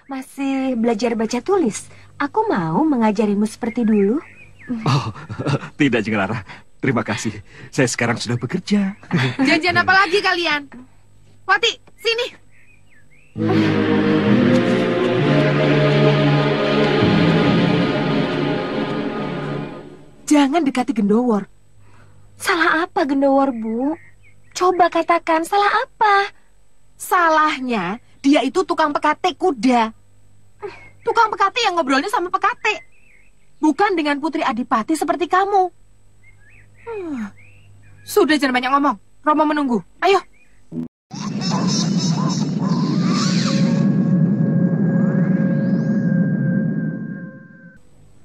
Masih belajar baca tulis. Aku mau mengajarimu seperti dulu. Oh, tidak, Jeng Lara. Terima kasih. Saya sekarang sudah bekerja. Janjian apa lagi kalian? Wati, sini. Jangan dekati Gendowor. Salah apa, Gendowor, Bu? Coba katakan, salah apa? Salahnya, dia itu tukang pekate kuda. Tukang pekate yang ngobrolnya sama pekate. Bukan dengan Putri Adipati seperti kamu. Sudah, jangan banyak ngomong. Romo menunggu. Ayo.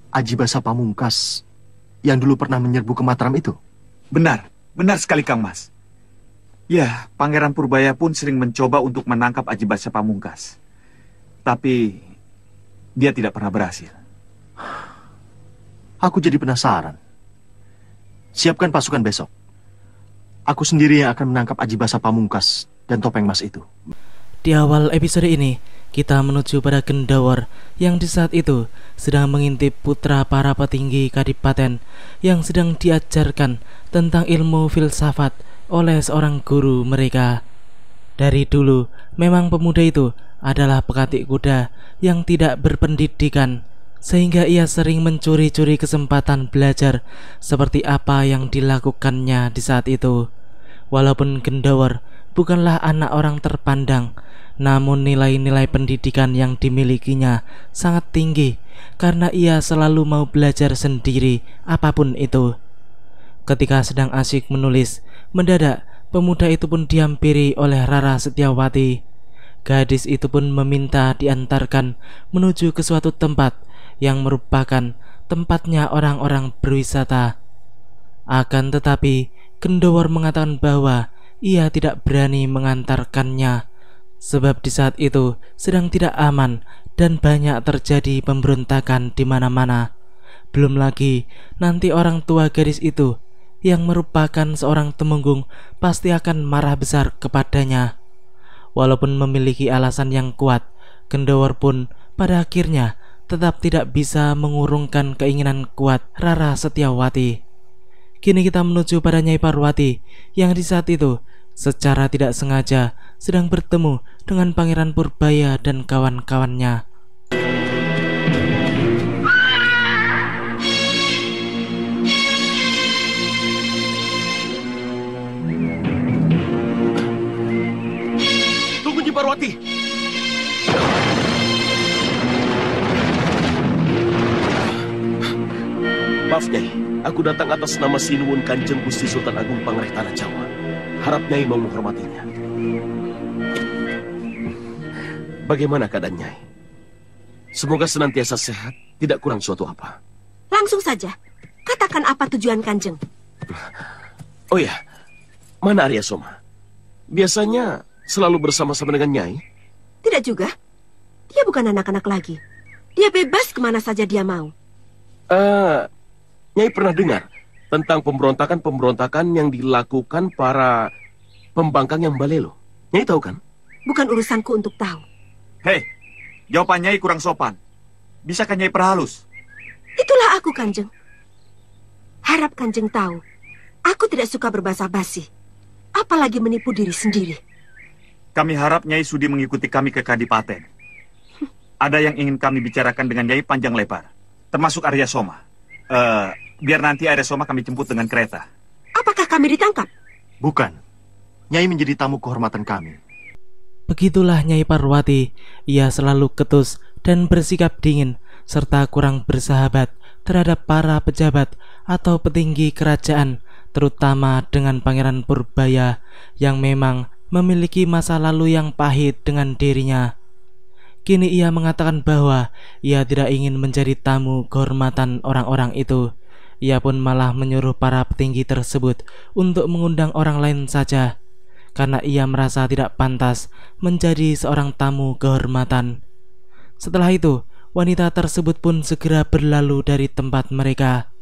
Aji Basa Pamungkas yang dulu pernah menyerbu ke Mataram itu? Benar, benar sekali Kang Mas. Ya, Pangeran Purbaya pun sering mencoba untuk menangkap Aji Basa Pamungkas. Tapi dia tidak pernah berhasil. Aku jadi penasaran. Siapkan pasukan besok. Aku sendiri yang akan menangkap Aji Basa Pamungkas dan Topeng Mas itu. Di awal episode ini, kita menuju pada Gendowor yang di saat itu sedang mengintip putra para petinggi kadipaten yang sedang diajarkan tentang ilmu filsafat oleh seorang guru mereka. Dari dulu, memang pemuda itu adalah pekatik kuda yang tidak berpendidikan, sehingga ia sering mencuri-curi kesempatan belajar seperti apa yang dilakukannya di saat itu. Walaupun Gendowor bukanlah anak orang terpandang, namun nilai-nilai pendidikan yang dimilikinya sangat tinggi karena ia selalu mau belajar sendiri apapun itu. Ketika sedang asyik menulis, mendadak pemuda itu pun dihampiri oleh Rara Setyawati. Gadis itu pun meminta diantarkan menuju ke suatu tempat yang merupakan tempatnya orang-orang berwisata. Akan tetapi Gendowor mengatakan bahwa ia tidak berani mengantarkannya, sebab di saat itu sedang tidak aman dan banyak terjadi pemberontakan di mana-mana. Belum lagi nanti orang tua gadis itu yang merupakan seorang temenggung pasti akan marah besar kepadanya. Walaupun memiliki alasan yang kuat, Gendowor pun pada akhirnya tetap tidak bisa mengurungkan keinginan kuat Rara Setyawati. Kini kita menuju pada Nyai Parwati yang di saat itu secara tidak sengaja sedang bertemu dengan Pangeran Purbaya dan kawan-kawannya. Tunggu, Nyai Parwati. Maaf, Nyai. Aku datang atas nama Sinuwun Kanjeng Gusti Sultan Agung Pangreh Tanah Jawa. Harap Nyai mau menghormatinya. Bagaimana keadaan Nyai? Semoga senantiasa sehat, tidak kurang suatu apa. Langsung saja, katakan apa tujuan Kanjeng. Oh ya, mana Arya Soma? Biasanya selalu bersama-sama dengan Nyai. Tidak juga. Dia bukan anak-anak lagi. Dia bebas kemana saja dia mau. Nyai pernah dengar tentang pemberontakan-pemberontakan yang dilakukan para pembangkang yang balelo. Nyai tahu kan? Bukan urusanku untuk tahu. Hei, jawaban Nyai kurang sopan. Bisakah Nyai perhalus? Itulah aku, Kanjeng. Harap Kanjeng tahu, aku tidak suka berbasa-basi, apalagi menipu diri sendiri. Kami harap Nyai sudi mengikuti kami ke Kadipaten. Ada yang ingin kami bicarakan dengan Nyai panjang lebar, termasuk Arya Soma. Biar nanti Arya Soma kami jemput dengan kereta. Apakah kami ditangkap? Bukan. Nyai menjadi tamu kehormatan kami. Begitulah Nyai Parwati. Ia selalu ketus dan bersikap dingin serta kurang bersahabat terhadap para pejabat atau petinggi kerajaan, terutama dengan Pangeran Purbaya yang memang memiliki masa lalu yang pahit dengan dirinya. Kini ia mengatakan bahwa ia tidak ingin menjadi tamu kehormatan orang-orang itu. Ia pun malah menyuruh para petinggi tersebut untuk mengundang orang lain saja, karena ia merasa tidak pantas menjadi seorang tamu kehormatan. Setelah itu, wanita tersebut pun segera berlalu dari tempat mereka.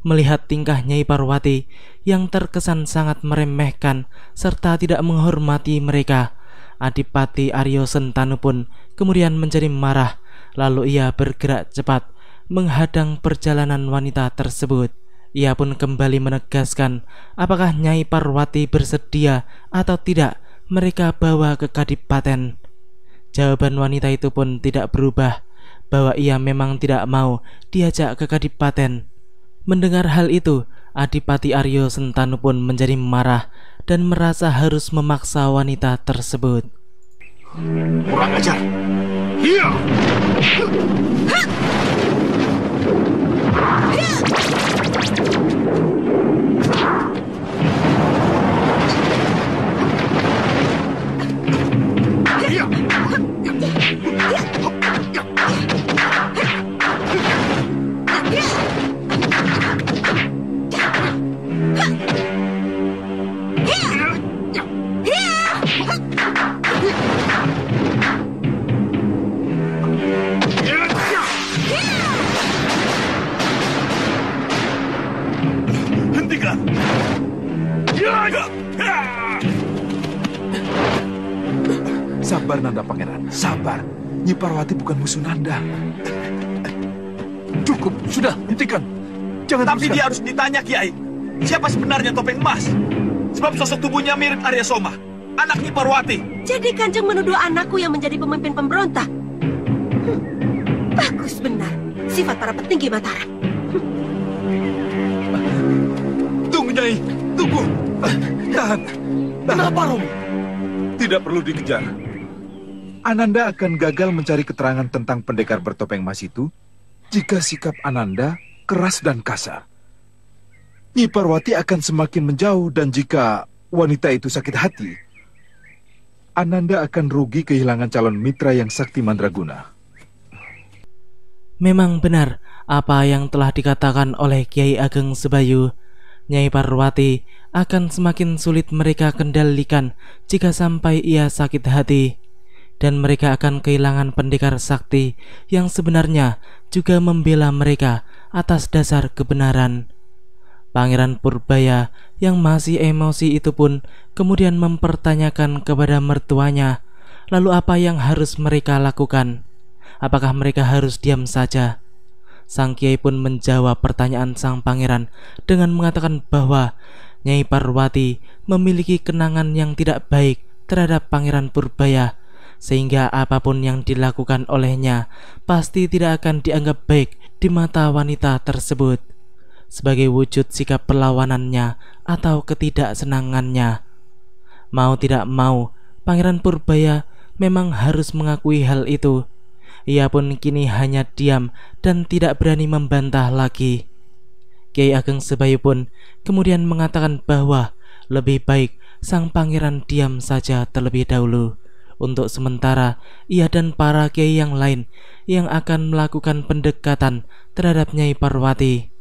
Melihat tingkah Nyai Parwati yang terkesan sangat meremehkan serta tidak menghormati mereka, Adipati Aryo Sentanu pun kemudian menjadi marah, lalu ia bergerak cepat menghadang perjalanan wanita tersebut. Ia pun kembali menegaskan apakah Nyai Parwati bersedia atau tidak mereka bawa ke Kadipaten. Jawaban wanita itu pun tidak berubah, bahwa ia memang tidak mau diajak ke Kadipaten. Mendengar hal itu, Adipati Aryo Sentanu pun menjadi marah dan merasa harus memaksa wanita tersebut. Kurang ajar. Iya. Hentikan! Sabar Nanda Pangeran, sabar. Nyi Parwati bukan musuh Nanda. Cukup, sudah, hentikan. Jangan Tapi teruskan. dia harus ditanya, Kiai. Siapa sebenarnya Topeng Emas? Sebab sosok tubuhnya mirip Arya Soma, anak Nyi Parwati. Jadi Kanjeng menuduh anakku yang menjadi pemimpin pemberontak. Bagus benar, sifat para petinggi Mataram. Tunggu, Nyai. Tunggu. Tahan. Kenapa, Romo? Tidak perlu dikejar. Ananda akan gagal mencari keterangan tentang pendekar bertopeng emas itu jika sikap Ananda keras dan kasar. Nyi Parwati akan semakin menjauh, dan jika wanita itu sakit hati, Ananda akan rugi kehilangan calon mitra yang sakti mandraguna. Memang benar apa yang telah dikatakan oleh Kiai Ageng Sebayu. Nyai Parwati akan semakin sulit mereka kendalikan jika sampai ia sakit hati, dan mereka akan kehilangan pendekar sakti yang sebenarnya juga membela mereka atas dasar kebenaran. Pangeran Purbaya yang masih emosi itu pun kemudian mempertanyakan kepada mertuanya, lalu apa yang harus mereka lakukan? Apakah mereka harus diam saja? Sang Kiai pun menjawab pertanyaan sang pangeran dengan mengatakan bahwa Nyai Parwati memiliki kenangan yang tidak baik terhadap Pangeran Purbaya, sehingga apapun yang dilakukan olehnya pasti tidak akan dianggap baik di mata wanita tersebut, sebagai wujud sikap perlawanannya atau ketidaksenangannya. Mau tidak mau, Pangeran Purbaya memang harus mengakui hal itu. Ia pun kini hanya diam dan tidak berani membantah lagi. Kiai Ageng Sebayu pun kemudian mengatakan bahwa lebih baik sang pangeran diam saja terlebih dahulu. Untuk sementara, ia dan para kiai yang lain yang akan melakukan pendekatan terhadap Nyai Parwati.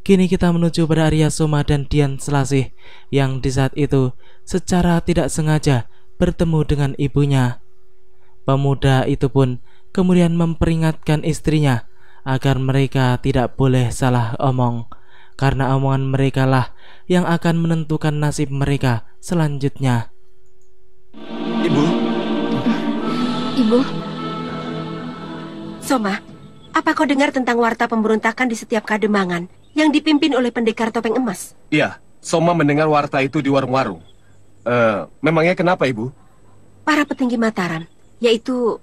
Kini kita menuju pada Arya Soma dan Dian Selasih yang di saat itu secara tidak sengaja bertemu dengan ibunya. Pemuda itu pun kemudian memperingatkan istrinya agar mereka tidak boleh salah omong, karena omongan mereka lah yang akan menentukan nasib mereka selanjutnya. Ibu. Ibu, Soma, apa kau dengar tentang warta pemberontakan di setiap kademangan yang dipimpin oleh pendekar topeng emas? Iya, Soma mendengar warta itu di warung-warung. Memangnya kenapa, Ibu? Para petinggi Mataram, yaitu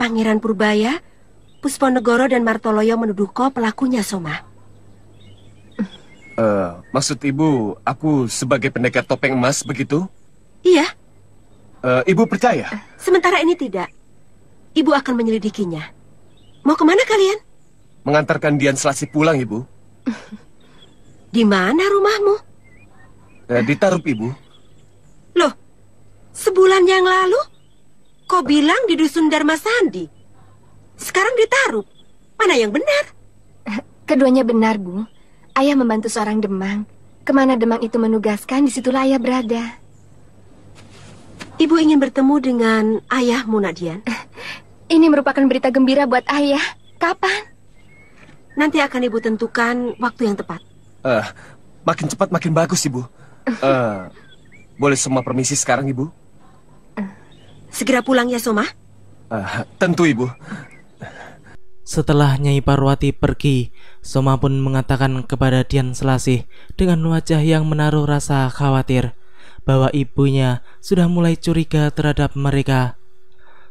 Pangeran Purbaya, Pusponegoro, dan Martoloyo menuduh kau pelakunya, Soma. Maksud Ibu, aku sebagai pendekar topeng emas begitu? Iya, Ibu percaya? sementara ini tidak. Ibu akan menyelidikinya. Mau kemana kalian? Mengantarkan Dian Selasih pulang, Ibu. Di mana rumahmu? Di Tarup, Ibu. Loh, sebulan yang lalu kau bilang di Dusun Dharma Sandi. Sekarang di Tarup. Mana yang benar? keduanya benar, Bu. Ayah membantu seorang demang. Kemana demang itu menugaskan, disitulah ayah berada. Ibu ingin bertemu dengan ayahmu, Nadian. Ini merupakan berita gembira buat ayah. Kapan? Nanti akan ibu tentukan waktu yang tepat. Makin cepat makin bagus, Ibu. Boleh Soma permisi sekarang, Ibu? Segera pulang ya, Soma. Tentu, Ibu. Setelah Nyai Parwati pergi, Soma pun mengatakan kepada Dian Selasih dengan wajah yang menaruh rasa khawatir bahwa ibunya sudah mulai curiga terhadap mereka.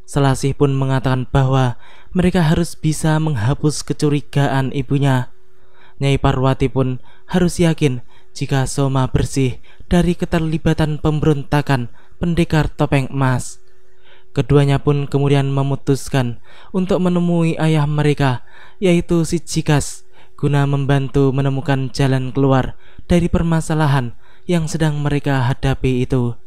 Selasih pun mengatakan bahwa mereka harus bisa menghapus kecurigaan ibunya. Nyai Parwati pun harus yakin jika Soma bersih dari keterlibatan pemberontakan pendekar topeng emas. Keduanya pun kemudian memutuskan untuk menemui ayah mereka, yaitu si Cikas, guna membantu menemukan jalan keluar dari permasalahan yang sedang mereka hadapi itu.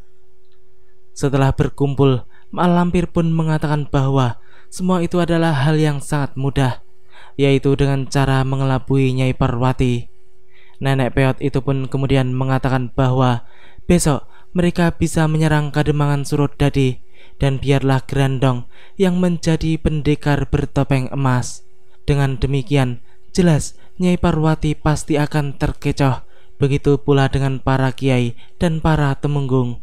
Setelah berkumpul, Mak Lampir pun mengatakan bahwa semua itu adalah hal yang sangat mudah, yaitu dengan cara mengelabui Nyai Parwati. Nenek peot itu pun kemudian mengatakan bahwa besok mereka bisa menyerang Kademangan Surodadi, dan biarlah Grandong yang menjadi pendekar bertopeng emas. Dengan demikian, jelas Nyai Parwati pasti akan terkecoh. Begitu pula dengan para kiai dan para temenggung.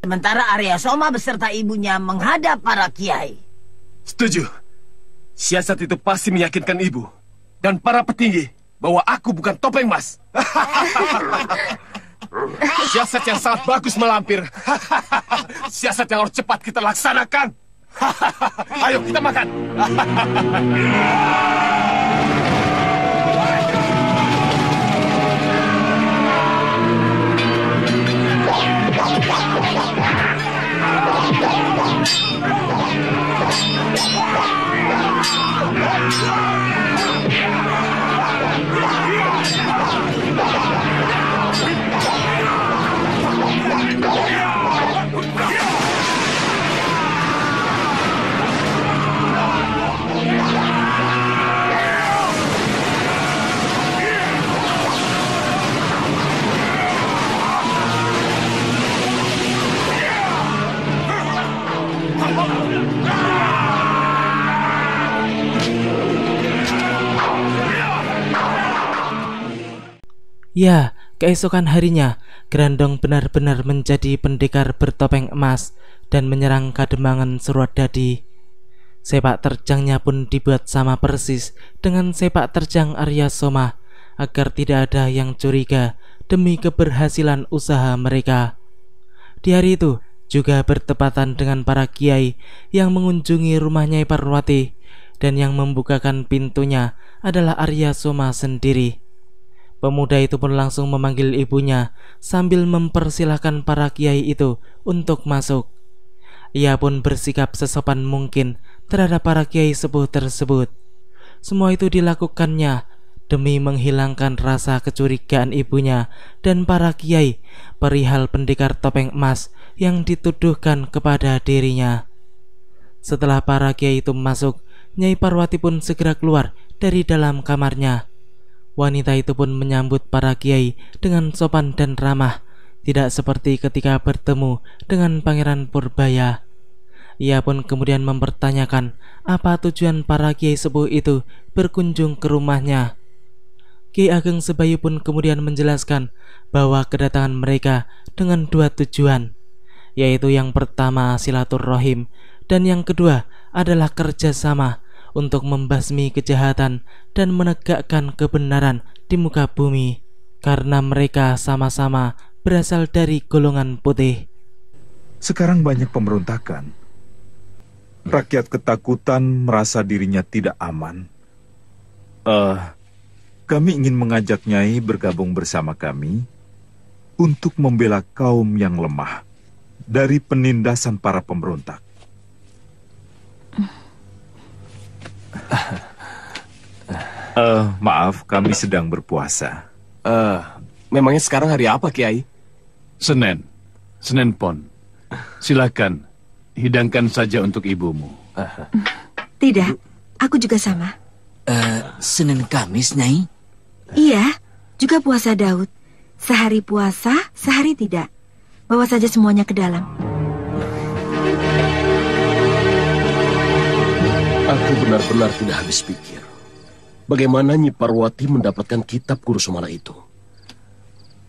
Sementara Arya Soma beserta ibunya menghadap para kiai. Setuju. Siasat itu pasti meyakinkan Ibu dan para petinggi bahwa aku bukan topeng emas. Siasat yang sangat bagus, Malampir. Siasat yang harus cepat kita laksanakan. Ayo kita makan. Ya, keesokan harinya, Grandong benar-benar menjadi pendekar bertopeng emas dan menyerang Kademangan Surodadi. Sepak terjangnya pun dibuat sama persis dengan sepak terjang Arya Soma, agar tidak ada yang curiga demi keberhasilan usaha mereka. Di hari itu juga bertepatan dengan para kiai yang mengunjungi rumah Nyai Parwati, dan yang membukakan pintunya adalah Arya Soma sendiri. Pemuda itu pun langsung memanggil ibunya sambil mempersilahkan para kiai itu untuk masuk. Ia pun bersikap sesopan mungkin terhadap para kiai sepuh tersebut. Semua itu dilakukannya demi menghilangkan rasa kecurigaan ibunya dan para kiai perihal pendekar topeng emas yang dituduhkan kepada dirinya. Setelah para kiai itu masuk, Nyai Parwati pun segera keluar dari dalam kamarnya. Wanita itu pun menyambut para kiai dengan sopan dan ramah, tidak seperti ketika bertemu dengan Pangeran Purbaya. Ia pun kemudian mempertanyakan apa tujuan para kiai sepuh itu berkunjung ke rumahnya. Ki Ageng Sebayu pun kemudian menjelaskan bahwa kedatangan mereka dengan dua tujuan, yaitu yang pertama silaturrohim dan yang kedua adalah kerjasama untuk membasmi kejahatan dan menegakkan kebenaran di muka bumi, karena mereka sama-sama berasal dari golongan putih. Sekarang banyak pemberontakan. Rakyat ketakutan, merasa dirinya tidak aman. Kami ingin mengajak Nyai bergabung bersama kami untuk membela kaum yang lemah dari penindasan para pemberontak. Maaf, kami sedang berpuasa. Memangnya sekarang hari apa, Kiai? Senin Pon. Silakan, hidangkan saja untuk ibumu. Tidak, aku juga sama. Senin Kamis, Nyai? Iya, juga puasa Daud. Sehari puasa, sehari tidak. Bawa saja semuanya ke dalam. Aku benar-benar tidak habis pikir. Bagaimana Nyi Parwati mendapatkan kitab Guru Sumala itu?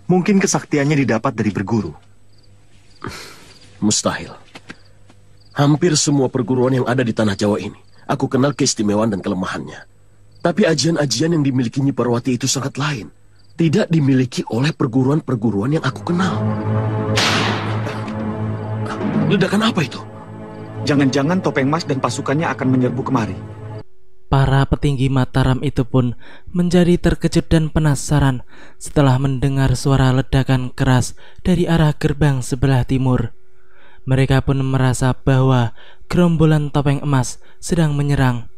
Mungkin kesaktiannya didapat dari berguru. Mustahil. Hampir semua perguruan yang ada di tanah Jawa ini, aku kenal keistimewaan dan kelemahannya. Tapi ajian-ajian yang dimiliki Nyi Parwati itu sangat lain. Tidak dimiliki oleh perguruan-perguruan yang aku kenal. Ledakan apa itu? Jangan-jangan Topeng Mas dan pasukannya akan menyerbu kemari. Para petinggi Mataram itu pun menjadi terkejut dan penasaran setelah mendengar suara ledakan keras dari arah gerbang sebelah timur. Mereka pun merasa bahwa gerombolan Topeng Emas sedang menyerang.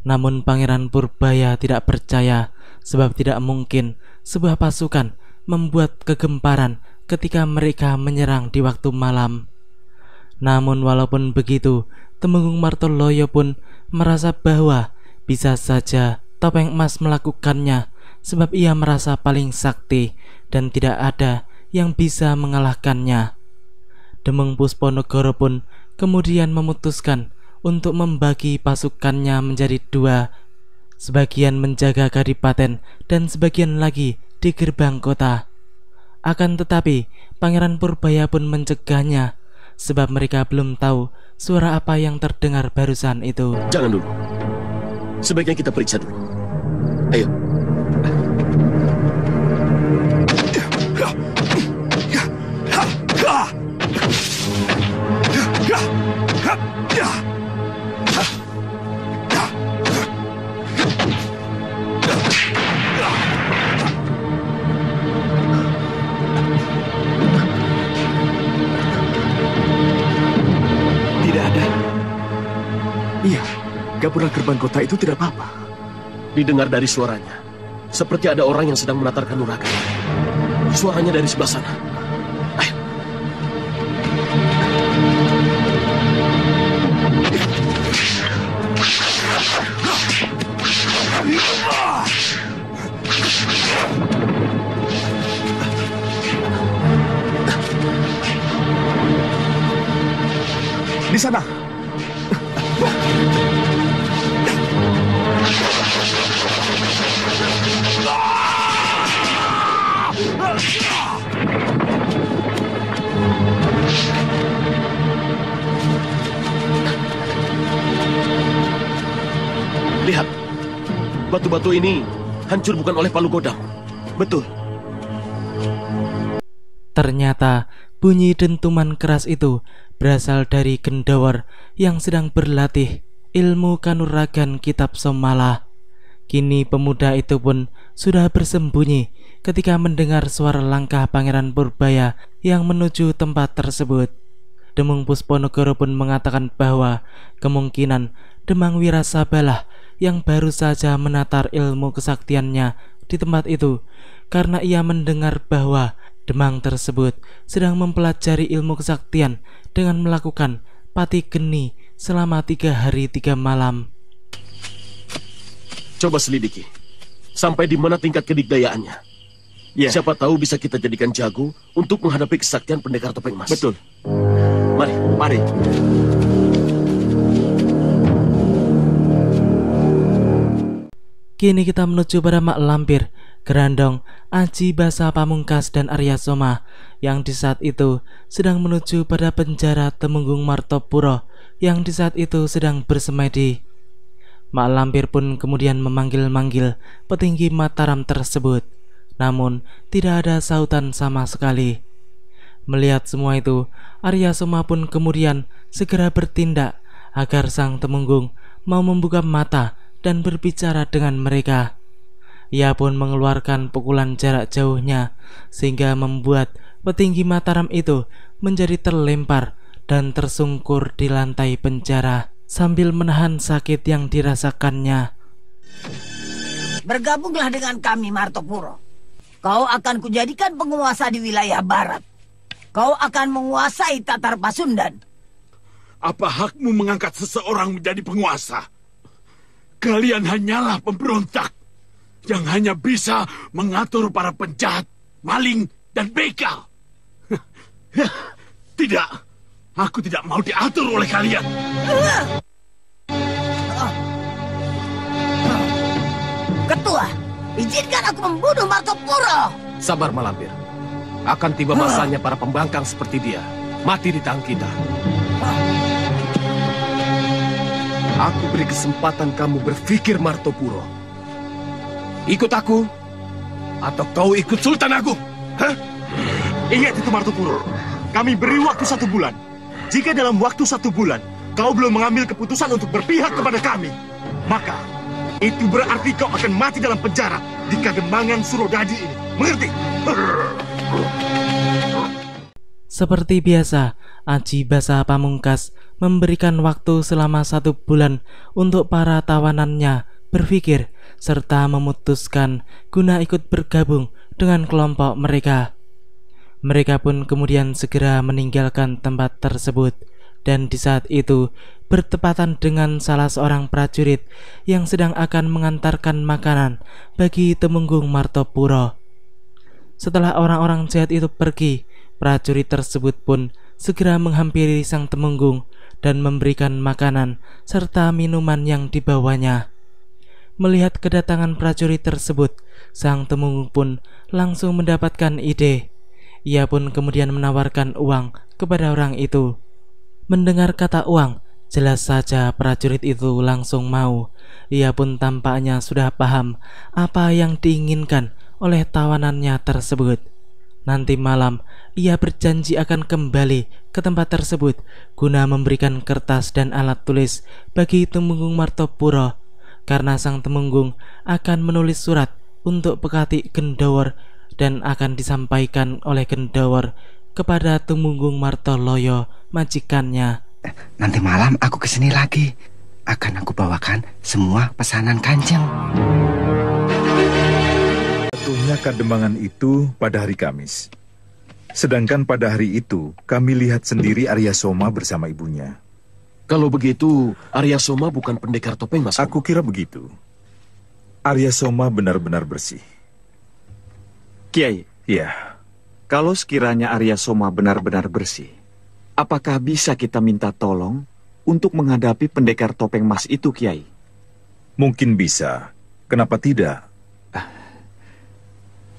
Namun Pangeran Purbaya tidak percaya, sebab tidak mungkin sebuah pasukan membuat kegemparan ketika mereka menyerang di waktu malam. Namun walaupun begitu, Temenggung Martoloyo pun merasa bahwa bisa saja Topeng Emas melakukannya, sebab ia merasa paling sakti dan tidak ada yang bisa mengalahkannya. Demeng Pusponegoro pun kemudian memutuskan untuk membagi pasukannya menjadi dua, sebagian menjaga Kadipaten dan sebagian lagi di gerbang kota. Akan tetapi Pangeran Purbaya pun mencegahnya, sebab mereka belum tahu suara apa yang terdengar barusan itu. Jangan dulu. Sebaiknya kita periksa dulu. Ayo. Tidak ada. Iya. Gapura gerbang kota itu tidak apa-apa. Didengar dari suaranya, seperti ada orang yang sedang menatar kanuragan. Suaranya dari sebelah sana. Ayo. Di sana. Lihat, batu-batu ini hancur bukan oleh Palu Godam. Betul. Ternyata bunyi dentuman keras itu berasal dari Gendawar yang sedang berlatih ilmu kanuragan kitab Somala. Kini pemuda itu pun sudah bersembunyi ketika mendengar suara langkah Pangeran Purbaya yang menuju tempat tersebut. Demung Pusponegoro pun mengatakan bahwa kemungkinan Demang Wirasabalah yang baru saja menatar ilmu kesaktiannya di tempat itu, karena ia mendengar bahwa Demang tersebut sedang mempelajari ilmu kesaktian dengan melakukan pati geni selama 3 hari 3 malam. Coba selidiki sampai di mana tingkat kedikdayaannya. Ya. Siapa tahu bisa kita jadikan jago untuk menghadapi kesaktian pendekar Topeng Emas. Betul. Mari, mari. Kini kita menuju pada Mak Lampir, Gerandong, Aji Basa Pamungkas dan Arya Soma yang di saat itu sedang menuju pada penjara Temenggung Martopuro yang di saat itu sedang bersemedi. Mak Lampir pun kemudian memanggil-manggil petinggi Mataram tersebut, namun tidak ada sautan sama sekali. Melihat semua itu, Arya Soma pun kemudian segera bertindak agar sang Temenggung mau membuka mata dan berbicara dengan mereka. Ia pun mengeluarkan pukulan jarak jauhnya sehingga membuat petinggi Mataram itu menjadi terlempar dan tersungkur di lantai penjara sambil menahan sakit yang dirasakannya. Bergabunglah dengan kami, Martopuro. Kau akan kujadikan penguasa di wilayah barat. Kau akan menguasai Tatar Pasundan. Apa hakmu mengangkat seseorang menjadi penguasa? Kalian hanyalah pemberontak yang hanya bisa mengatur para penjahat, maling, dan begal. Tidak, aku tidak mau diatur oleh kalian. Ketua, izinkan aku membunuh Martopuro. Sabar, Malampir. Akan tiba masanya para pembangkang seperti dia mati di tangan kita. Aku beri kesempatan kamu berpikir, Martopuro. Ikut aku, atau kau ikut Sultan Agung? Hah? Ingat itu, Martopuro. Kami beri waktu 1 bulan. Jika dalam waktu 1 bulan kau belum mengambil keputusan untuk berpihak kepada kami, maka itu berarti kau akan mati dalam penjara di Kademangan Surodadi ini. Mengerti? Seperti biasa, Aji Basa Pamungkas memberikan waktu selama 1 bulan untuk para tawanannya berpikir serta memutuskan guna ikut bergabung dengan kelompok mereka. Mereka pun kemudian segera meninggalkan tempat tersebut, dan di saat itu bertepatan dengan salah seorang prajurit yang sedang akan mengantarkan makanan bagi Temenggung Martopuro. Setelah orang-orang jahat itu pergi, prajurit tersebut pun segera menghampiri sang Temenggung dan memberikan makanan serta minuman yang dibawanya. Melihat kedatangan prajurit tersebut, sang Temenggung pun langsung mendapatkan ide. Ia pun kemudian menawarkan uang kepada orang itu. Mendengar kata uang, jelas saja prajurit itu langsung mau. Ia pun tampaknya sudah paham apa yang diinginkan oleh tawanannya tersebut. Nanti malam, ia berjanji akan kembali ke tempat tersebut guna memberikan kertas dan alat tulis bagi Temenggung Martopuro, karena sang Temenggung akan menulis surat untuk Pekati Gendawar dan akan disampaikan oleh Gendawar kepada Temenggung Martoloyo, majikannya. Nanti malam aku kesini lagi. Akan aku bawakan semua pesanan Kanjeng. Jatuhnya Kademangan itu pada hari Kamis. Sedangkan pada hari itu kami lihat sendiri Arya Soma bersama ibunya. Kalau begitu, Arya Soma bukan pendekar topeng, Mas? Aku kira begitu. Arya Soma benar-benar bersih. Kiai, ya. Kalau sekiranya Arya Soma benar-benar bersih, apakah bisa kita minta tolong untuk menghadapi pendekar topeng emas itu, Kiai? Mungkin bisa. Kenapa tidak?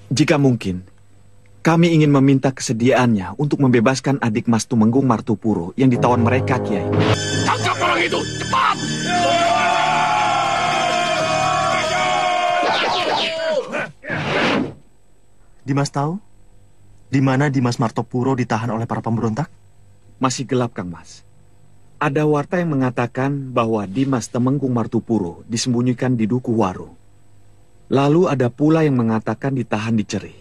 Jika mungkin, kami ingin meminta kesediaannya untuk membebaskan adik Mas Tumenggung Martopuro yang ditawan mereka, Kiai. Tangkap orang itu, cepat! Dimas tahu di mana Dimas Martopuro ditahan oleh para pemberontak? Masih gelap, Kang Mas. Ada warta yang mengatakan bahwa Dimas Temenggung Martopuro disembunyikan di Duku Waru. Lalu ada pula yang mengatakan ditahan di Ceri.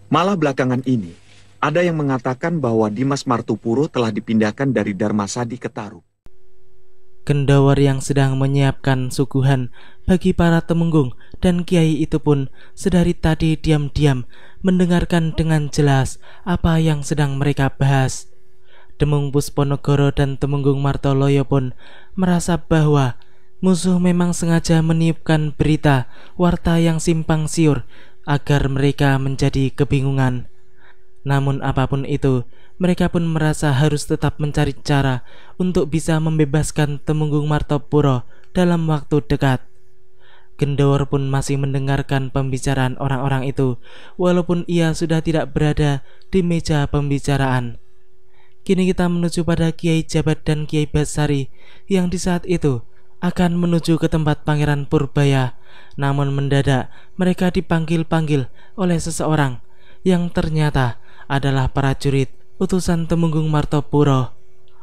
Malah belakangan ini, ada yang mengatakan bahwa Dimas Martopuro telah dipindahkan dari Dharmasadi ke Tarub. Gendawar yang sedang menyiapkan suguhan bagi para temenggung dan kiai itu pun sedari tadi diam-diam mendengarkan dengan jelas apa yang sedang mereka bahas. Demung Pusponegoro dan Temenggung Martoloyo pun merasa bahwa musuh memang sengaja meniupkan berita warta yang simpang siur agar mereka menjadi kebingungan. Namun apapun itu, mereka pun merasa harus tetap mencari cara untuk bisa membebaskan Temenggung Martopuro dalam waktu dekat. Gendawar pun masih mendengarkan pembicaraan orang-orang itu, walaupun ia sudah tidak berada di meja pembicaraan. Kini kita menuju pada Kiai Jabat dan Kiai Basari yang di saat itu akan menuju ke tempat Pangeran Purbaya. Namun mendadak mereka dipanggil-panggil oleh seseorang yang ternyata adalah prajurit utusan Temenggung Martopuro.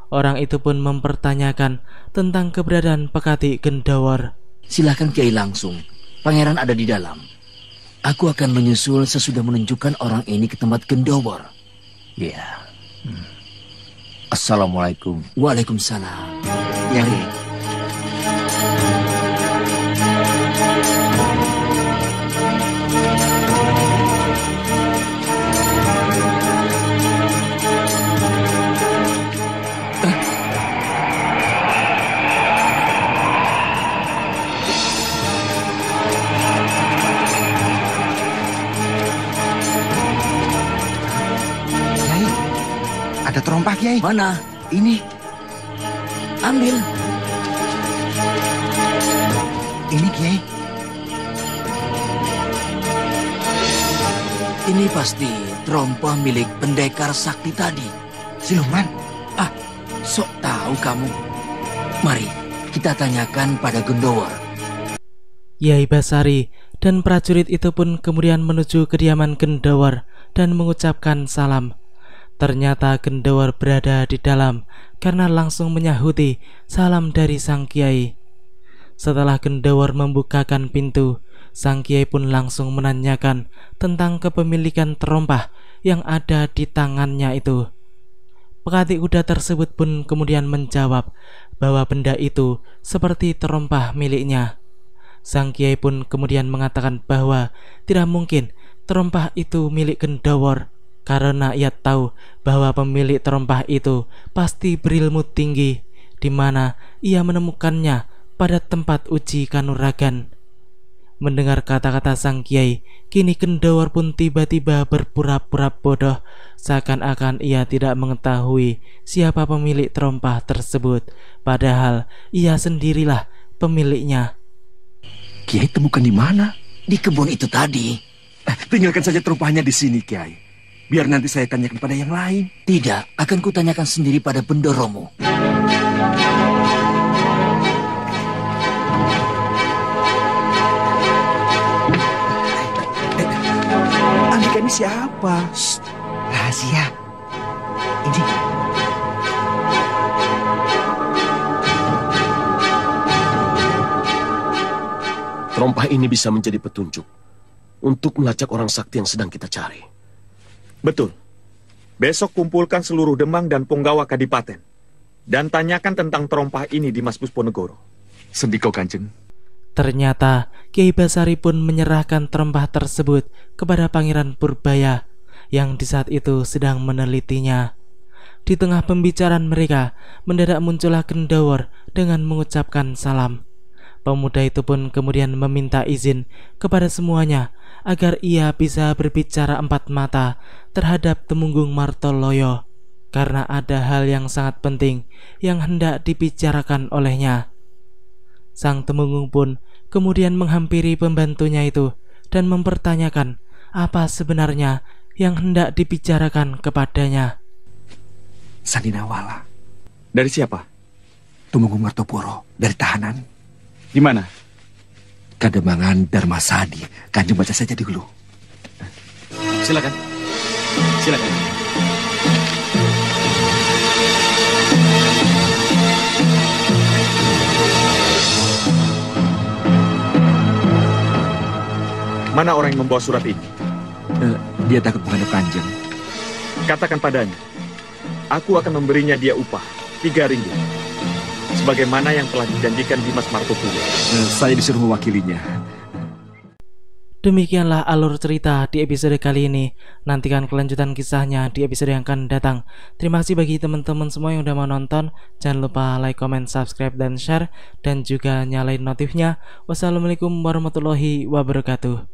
Orang itu pun mempertanyakan tentang keberadaan Pekati Gendawar. Silakan Kiai langsung. Pangeran ada di dalam. Aku akan menyusul sesudah menunjukkan orang ini ke tempat Gendawar. Ya. Assalamualaikum. Waalaikumsalam. Nyai. Ada terompah, Kiai. Mana? Ini. Ambil. Ini, Kiai. Ini pasti terompah milik pendekar sakti tadi. Siluman? Ah, sok tahu kamu. Mari, kita tanyakan pada Gendowar. Nyai Basari dan prajurit itu pun kemudian menuju kediaman Gendowar dan mengucapkan salam. Ternyata Gendowar berada di dalam karena langsung menyahuti salam dari sang kiai. Setelah Gendowar membukakan pintu, sang kiai pun langsung menanyakan tentang kepemilikan terompah yang ada di tangannya itu. Pekati kuda tersebut pun kemudian menjawab bahwa benda itu seperti terompah miliknya. Sang kiai pun kemudian mengatakan bahwa tidak mungkin terompah itu milik Gendowar, karena ia tahu bahwa pemilik terompah itu pasti berilmu tinggi, di mana ia menemukannya pada tempat uji kanuragan. Mendengar kata-kata sang kiai, kini Gendowar pun tiba-tiba berpura-pura bodoh, seakan-akan ia tidak mengetahui siapa pemilik terompah tersebut, padahal ia sendirilah pemiliknya. Kiai temukan di mana? Di kebun itu tadi. Tinggalkan saja terompahnya di sini, Kiai. Biar nanti saya tanyakan pada yang lain. Tidak, akan kutanyakan sendiri pada Bendoromo. Andika ini siapa? Rahasia. Ini. Terompah ini bisa menjadi petunjuk untuk melacak orang sakti yang sedang kita cari. Betul. Besok kumpulkan seluruh Demang dan punggawa Kadipaten dan tanyakan tentang terompah ini di Mas Pusponegoro. Sendiko Kanjeng. Ternyata Kiai Basari pun menyerahkan terompah tersebut kepada Pangeran Purbaya yang di saat itu sedang menelitinya. Di tengah pembicaraan mereka, mendadak muncullah Gendowar dengan mengucapkan salam. Pemuda itu pun kemudian meminta izin kepada semuanya agar ia bisa berbicara empat mata terhadap Temunggung Martoloyo, karena ada hal yang sangat penting yang hendak dibicarakan olehnya. Sang Temunggung pun kemudian menghampiri pembantunya itu dan mempertanyakan apa sebenarnya yang hendak dibicarakan kepadanya. Sandinawala. Dari siapa? Temunggung Martopuro, dari tahanan. Di mana? Kademangan Darmasadi. Kanjeng baca saja dulu. Silakan. Silakan. Mana orang yang membawa surat ini? Dia takut menghadap Kanjeng. Katakan padanya, aku akan memberinya dia upah 3 ringgit. Sebagaimana yang telah dijanjikan Dimas Martopuro. Saya disuruh mewakilinya. Demikianlah alur cerita di episode kali ini. Nantikan kelanjutan kisahnya di episode yang akan datang. Terima kasih bagi teman-teman semua yang udah mau nonton. Jangan lupa like, comment, subscribe, dan share. Dan juga nyalain notifnya. Wassalamualaikum warahmatullahi wabarakatuh.